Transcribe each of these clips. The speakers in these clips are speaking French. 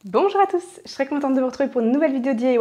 Bonjour à tous, je suis très contente de vous retrouver pour une nouvelle vidéo DIY.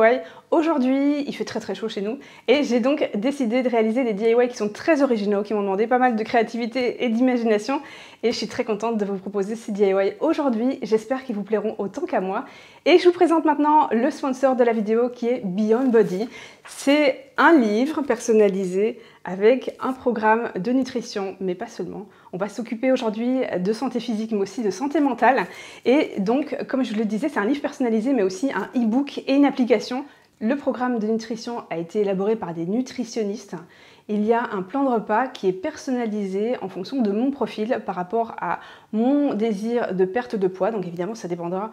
Aujourd'hui, il fait très chaud chez nous et j'ai donc décidé de réaliser des DIY qui sont très originaux, qui m'ont demandé pas mal de créativité et d'imagination et je suis très contente de vous proposer ces DIY aujourd'hui. J'espère qu'ils vous plairont autant qu'à moi. Et je vous présente maintenant le sponsor de la vidéo qui est Beyond Body. C'est un livre personnalisé avec un programme de nutrition, mais pas seulement. On va s'occuper aujourd'hui de santé physique, mais aussi de santé mentale. Et donc, comme je le disais, c'est un livre personnalisé, mais aussi un e-book et une application. Le programme de nutrition a été élaboré par des nutritionnistes. Il y a un plan de repas qui est personnalisé en fonction de mon profil par rapport à mon désir de perte de poids. Donc évidemment, ça dépendra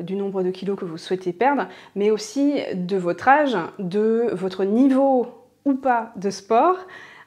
du nombre de kilos que vous souhaitez perdre, mais aussi de votre âge, de votre niveau ou pas de sport,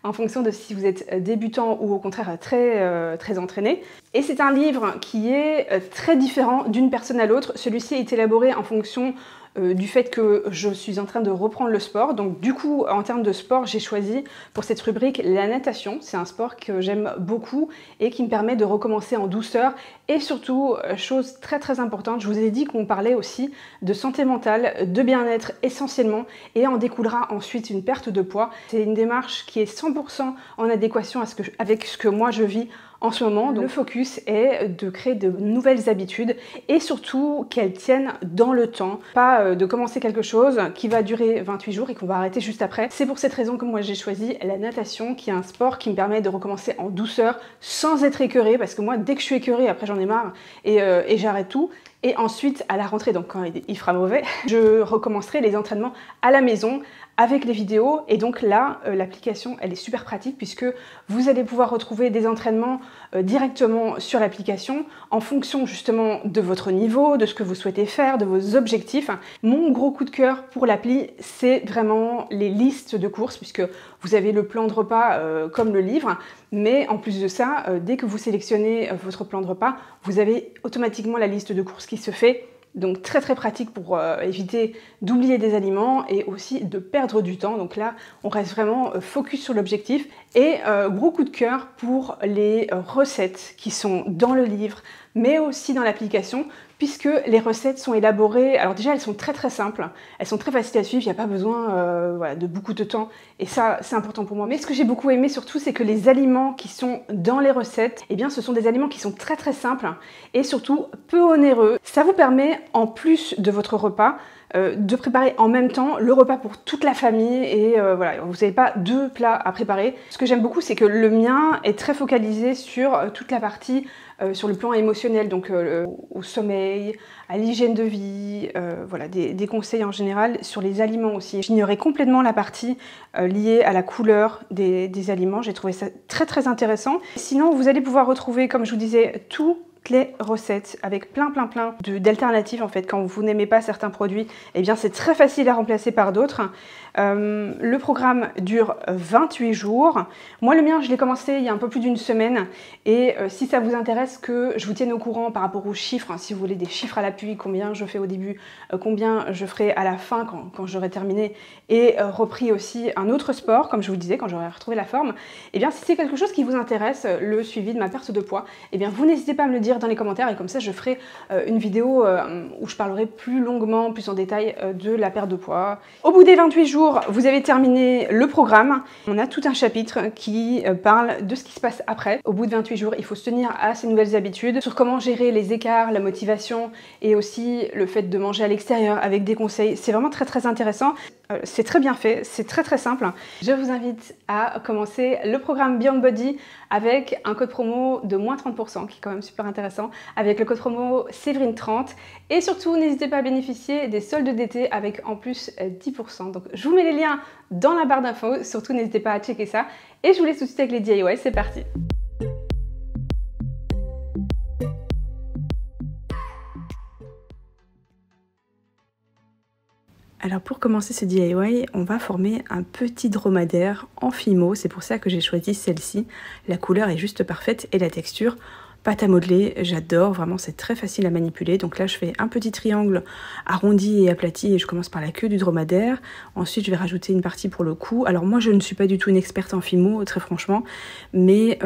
en fonction de si vous êtes débutant ou au contraire très entraîné. Et c'est un livre qui est très différent d'une personne à l'autre. Celui-ci est élaboré en fonction du fait que je suis en train de reprendre le sport. Donc du coup, en termes de sport, j'ai choisi pour cette rubrique la natation. C'est un sport que j'aime beaucoup et qui me permet de recommencer en douceur. Et surtout, chose très importante, je vous ai dit qu'on parlait aussi de santé mentale, de bien-être essentiellement, et en découlera ensuite une perte de poids. C'est une démarche qui est 100% en adéquation avec ce que moi je vis en ce moment. Donc, le focus est de créer de nouvelles habitudes et surtout qu'elles tiennent dans le temps. Pas de commencer quelque chose qui va durer 28 jours et qu'on va arrêter juste après. C'est pour cette raison que moi j'ai choisi la natation, qui est un sport qui me permet de recommencer en douceur sans être écœurée, parce que moi dès que je suis écœurée, après j'en ai marre et j'arrête tout. Et ensuite, à la rentrée, donc quand il fera mauvais, je recommencerai les entraînements à la maison avec les vidéos. Et donc là, l'application, elle est super pratique puisque vous allez pouvoir retrouver des entraînements directement sur l'application en fonction justement de votre niveau, de ce que vous souhaitez faire, de vos objectifs. Mon gros coup de cœur pour l'appli, c'est vraiment les listes de courses puisque vous avez le plan de repas comme le livre. Mais en plus de ça, dès que vous sélectionnez votre plan de repas, vous avez automatiquement la liste de courses qui se fait. Donc très pratique pour éviter d'oublier des aliments et aussi de perdre du temps. Donc là, on reste vraiment focus sur l'objectif. Et gros coup de cœur pour les recettes qui sont dans le livre, mais aussi dans l'application, puisque les recettes sont élaborées, alors déjà elles sont très simples, elles sont très faciles à suivre, il n'y a pas besoin voilà, de beaucoup de temps, et ça c'est important pour moi. Mais ce que j'ai beaucoup aimé surtout, c'est que les aliments qui sont dans les recettes, eh bien ce sont des aliments qui sont très simples, et surtout peu onéreux. Ça vous permet, en plus de votre repas, de préparer en même temps le repas pour toute la famille et voilà, vous n'avez pas deux plats à préparer. Ce que j'aime beaucoup, c'est que le mien est très focalisé sur toute la partie sur le plan émotionnel, donc au sommeil, à l'hygiène de vie, voilà, des conseils en général sur les aliments aussi. J'ignorais complètement la partie liée à la couleur des aliments, j'ai trouvé ça très intéressant. Sinon, vous allez pouvoir retrouver, comme je vous disais, tout les recettes avec plein d'alternatives en fait. Quand vous n'aimez pas certains produits, eh bien c'est très facile à remplacer par d'autres. Le programme dure 28 jours. Moi le mien je l'ai commencé il y a un peu plus d'une semaine et si ça vous intéresse que je vous tienne au courant par rapport aux chiffres, si vous voulez des chiffres à l'appui, combien je fais au début, combien je ferai à la fin quand j'aurai terminé et repris aussi un autre sport comme je vous disais quand j'aurai retrouvé la forme, eh bien si c'est quelque chose qui vous intéresse, le suivi de ma perte de poids, eh bien vous n'hésitez pas à me le dire dans les commentaires et comme ça je ferai une vidéo où je parlerai plus longuement, plus en détail de la perte de poids. Au bout des 28 jours, vous avez terminé le programme. On a tout un chapitre qui parle de ce qui se passe après. Au bout de 28 jours, il faut se tenir à ces nouvelles habitudes, sur comment gérer les écarts, la motivation et aussi le fait de manger à l'extérieur avec des conseils. C'est vraiment très intéressant. C'est très bien fait, c'est très simple. Je vous invite à commencer le programme Beyond Body avec un code promo de moins 30% qui est quand même super intéressant, avec le code promo Séverine30 et surtout n'hésitez pas à bénéficier des soldes d'été avec en plus 10%. Donc je vous mets les liens dans la barre d'infos, surtout n'hésitez pas à checker ça et je vous laisse tout de suite avec les DIY, c'est parti. Alors pour commencer ce DIY, on va former un petit dromadaire en fimo, c'est pour ça que j'ai choisi celle-ci. La couleur est juste parfaite et la texture, pâte à modeler, j'adore, vraiment c'est très facile à manipuler. Donc là je fais un petit triangle arrondi et aplati et je commence par la queue du dromadaire. Ensuite je vais rajouter une partie pour le cou. Alors moi je ne suis pas du tout une experte en fimo, très franchement, mais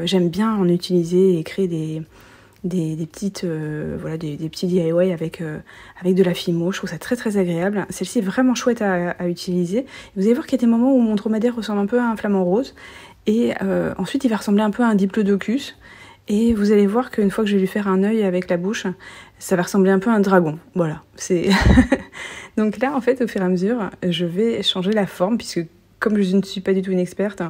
j'aime bien en utiliser et créer petites, voilà, des petits DIY avec de la Fimo. Je trouve ça très très agréable. Celle-ci est vraiment chouette à utiliser. Vous allez voir qu'il y a des moments où mon dromadaire ressemble un peu à un flamant rose. Et ensuite, il va ressembler un peu à un diplodocus. Et vous allez voir qu'une fois que je vais lui faire un œil avec la bouche, ça va ressembler un peu à un dragon. Voilà, c'est... Donc là, en fait, au fur et à mesure, je vais changer la forme, puisque comme je ne suis pas du tout une experte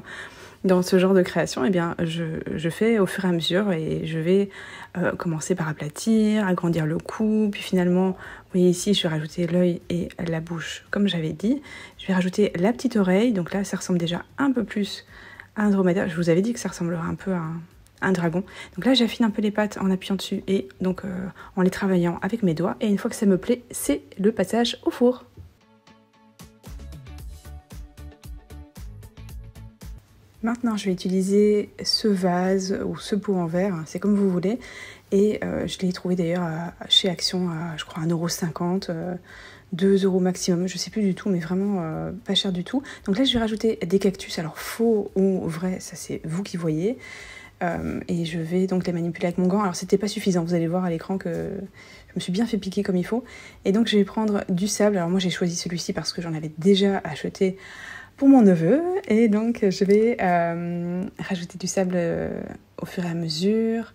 dans ce genre de création, eh bien, je fais au fur et à mesure et je vais commencer par aplatir, agrandir le cou, puis finalement, vous voyez ici, je vais rajouter l'œil et la bouche, comme j'avais dit. Je vais rajouter la petite oreille, donc là, ça ressemble déjà un peu plus à un dromadaire. Je vous avais dit que ça ressemblera un peu à un dragon. Donc là, j'affine un peu les pattes en appuyant dessus et donc en les travaillant avec mes doigts. Et une fois que ça me plaît, c'est le passage au four. Maintenant, je vais utiliser ce vase ou ce pot en verre, c'est comme vous voulez. Et je l'ai trouvé d'ailleurs chez Action à, je crois, 1,50 €, 2 € maximum, je sais plus du tout, mais vraiment pas cher du tout. Donc là, je vais rajouter des cactus, alors faux ou vrai, ça c'est vous qui voyez. Et je vais donc les manipuler avec mon gant. Alors c'était pas suffisant, vous allez voir à l'écran que je me suis bien fait piquer comme il faut. Et donc je vais prendre du sable. Alors moi j'ai choisi celui-ci parce que j'en avais déjà acheté pour mon neveu. Et donc je vais rajouter du sable au fur et à mesure.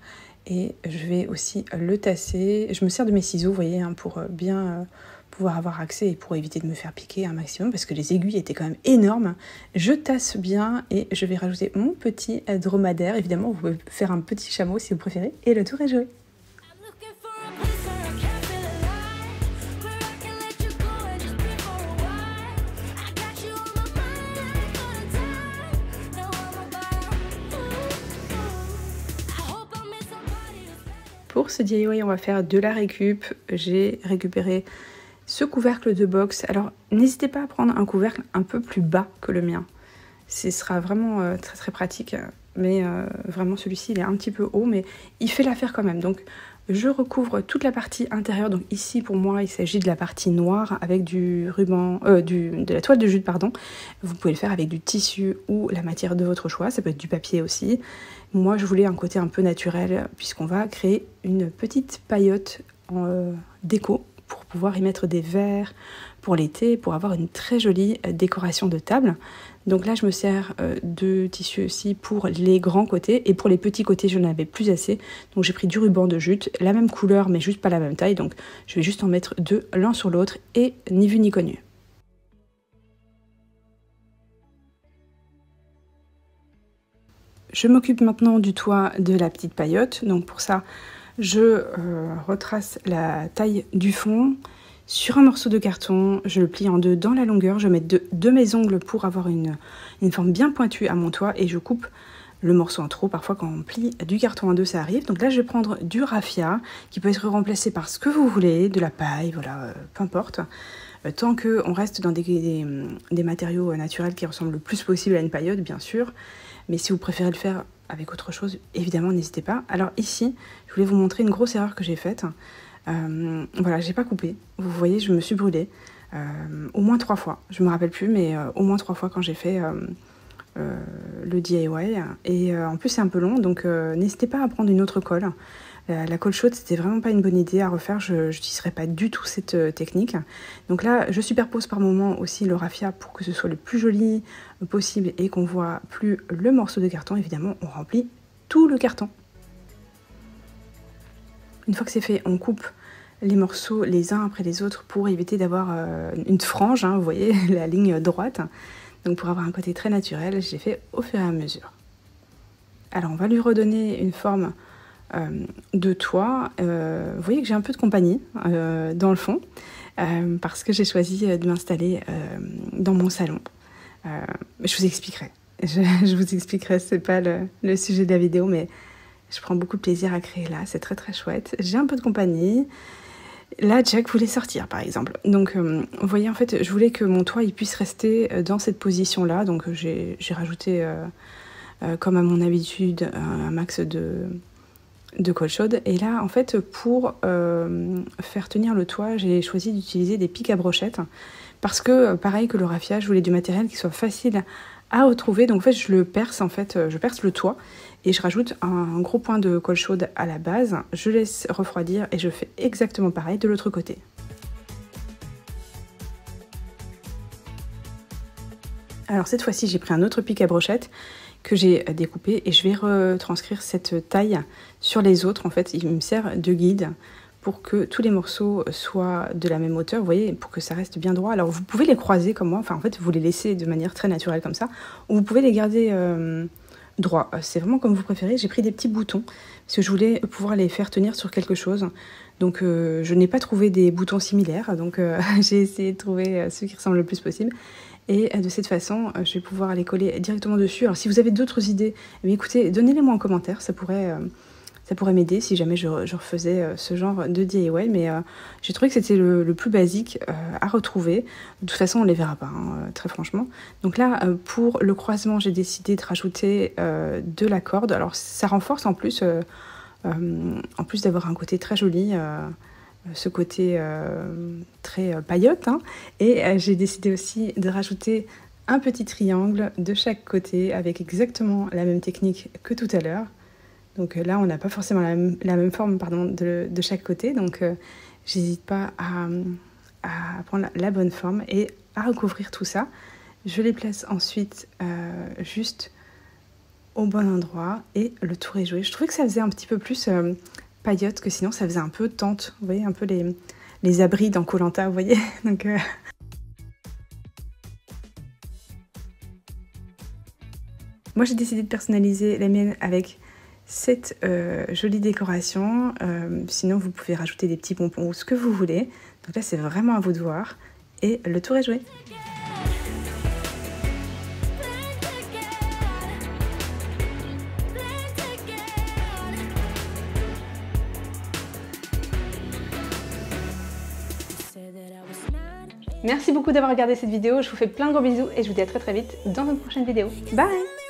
Et je vais aussi le tasser. Je me sers de mes ciseaux, vous voyez, hein, pour bien pouvoir avoir accès et pour éviter de me faire piquer un maximum parce que les aiguilles étaient quand même énormes. Je tasse bien et je vais rajouter mon petit dromadaire. Évidemment, vous pouvez faire un petit chameau si vous préférez et le tour est joué. Pour ce DIY, on va faire de la récup. J'ai récupéré ce couvercle de box. Alors, n'hésitez pas à prendre un couvercle un peu plus bas que le mien. Ce sera vraiment très très pratique. Mais vraiment, celui-ci, il est un petit peu haut, mais il fait l'affaire quand même. Donc, je recouvre toute la partie intérieure. Donc ici, pour moi, il s'agit de la partie noire avec du ruban, de la toile de jute, pardon. Vous pouvez le faire avec du tissu ou la matière de votre choix. Ça peut être du papier aussi. Moi, je voulais un côté un peu naturel puisqu'on va créer une petite paillote en déco pour pouvoir y mettre des verres pour l'été, pour avoir une très jolie décoration de table. Donc là, je me sers de tissu aussi pour les grands côtés. Et pour les petits côtés, je n'en avais plus assez. Donc j'ai pris du ruban de jute, la même couleur, mais juste pas la même taille. Donc je vais juste en mettre deux l'un sur l'autre et ni vu ni connu. Je m'occupe maintenant du toit de la petite paillote. Donc pour ça, je retrace la taille du fond sur un morceau de carton. Je le plie en deux dans la longueur. Je mets deux mes ongles pour avoir une forme bien pointue à mon toit et je coupe le morceau en trop. Parfois quand on plie du carton en deux, ça arrive. Donc là, je vais prendre du raffia qui peut être remplacé par ce que vous voulez, de la paille, voilà, peu importe. Tant qu'on reste dans des matériaux naturels qui ressemblent le plus possible à une paillote, bien sûr. Mais si vous préférez le faire avec autre chose, évidemment, n'hésitez pas. Alors ici, je voulais vous montrer une grosse erreur que j'ai faite. Voilà, j'ai pas coupé. Vous voyez, je me suis brûlée au moins 3 fois. Je me rappelle plus, mais au moins 3 fois quand j'ai fait le DIY. Et en plus, c'est un peu long, donc n'hésitez pas à prendre une autre colle. La colle chaude, c'était vraiment pas une bonne idée à refaire. Je n'utiliserai pas du tout cette technique. Donc là, je superpose par moment aussi le raffia pour que ce soit le plus joli possible et qu'on voit plus le morceau de carton. Évidemment, on remplit tout le carton. Une fois que c'est fait, on coupe les morceaux les uns après les autres pour éviter d'avoir une frange, hein, vous voyez, la ligne droite. Donc pour avoir un côté très naturel, j'ai fait au fur et à mesure. Alors on va lui redonner une forme de toit. Vous voyez que j'ai un peu de compagnie dans le fond parce que j'ai choisi de m'installer dans mon salon. Je vous expliquerai. Je vous expliquerai, c'est pas le sujet de la vidéo, mais je prends beaucoup de plaisir à créer là, c'est très très chouette. J'ai un peu de compagnie. Là, Jack voulait sortir, par exemple. Donc, vous voyez, en fait, je voulais que mon toit il puisse rester dans cette position-là. Donc, j'ai rajouté, comme à mon habitude, un max de colle chaude. Et là, en fait, pour faire tenir le toit, j'ai choisi d'utiliser des pics à brochettes. Parce que, pareil que le raffia, je voulais du matériel qui soit facile à retrouver. Donc, en fait, je perce le toit. Et je rajoute un gros point de colle chaude à la base, je laisse refroidir et je fais exactement pareil de l'autre côté. Alors cette fois-ci, j'ai pris un autre pic à brochette que j'ai découpé et je vais retranscrire cette taille sur les autres. En fait, il me sert de guide pour que tous les morceaux soient de la même hauteur, vous voyez, pour que ça reste bien droit. Alors vous pouvez les croiser comme moi, enfin en fait vous les laissez de manière très naturelle comme ça, ou vous pouvez les garder droits. C'est vraiment comme vous préférez. J'ai pris des petits boutons parce que je voulais pouvoir les faire tenir sur quelque chose. Donc je n'ai pas trouvé des boutons similaires, donc j'ai essayé de trouver ceux qui ressemblent le plus possible. Et de cette façon, je vais pouvoir les coller directement dessus. Alors si vous avez d'autres idées, eh bien, écoutez, donnez-les-moi en commentaire, ça pourrait m'aider si jamais je refaisais ce genre de DIY, mais j'ai trouvé que c'était le plus basique à retrouver. De toute façon, on les verra pas, hein, très franchement. Donc là, pour le croisement, j'ai décidé de rajouter de la corde. Alors ça renforce en plus d'avoir un côté très joli, ce côté très paillote, hein. Et j'ai décidé aussi de rajouter un petit triangle de chaque côté avec exactement la même technique que tout à l'heure. Donc là, on n'a pas forcément la même forme de chaque côté, donc j'hésite pas à prendre la bonne forme et à recouvrir tout ça. Je les place ensuite juste au bon endroit et le tour est joué. Je trouvais que ça faisait un petit peu plus paillote que sinon ça faisait un peu tente, vous voyez, un peu les abris dans Koh Lanta, vous voyez. Donc, moi j'ai décidé de personnaliser la mienne avec cette jolie décoration. Sinon vous pouvez rajouter des petits bonbons ou ce que vous voulez. Donc là c'est vraiment à vous de voir et le tour est joué. Merci beaucoup d'avoir regardé cette vidéo, je vous fais plein de gros bisous et je vous dis à très vite dans une prochaine vidéo. Bye!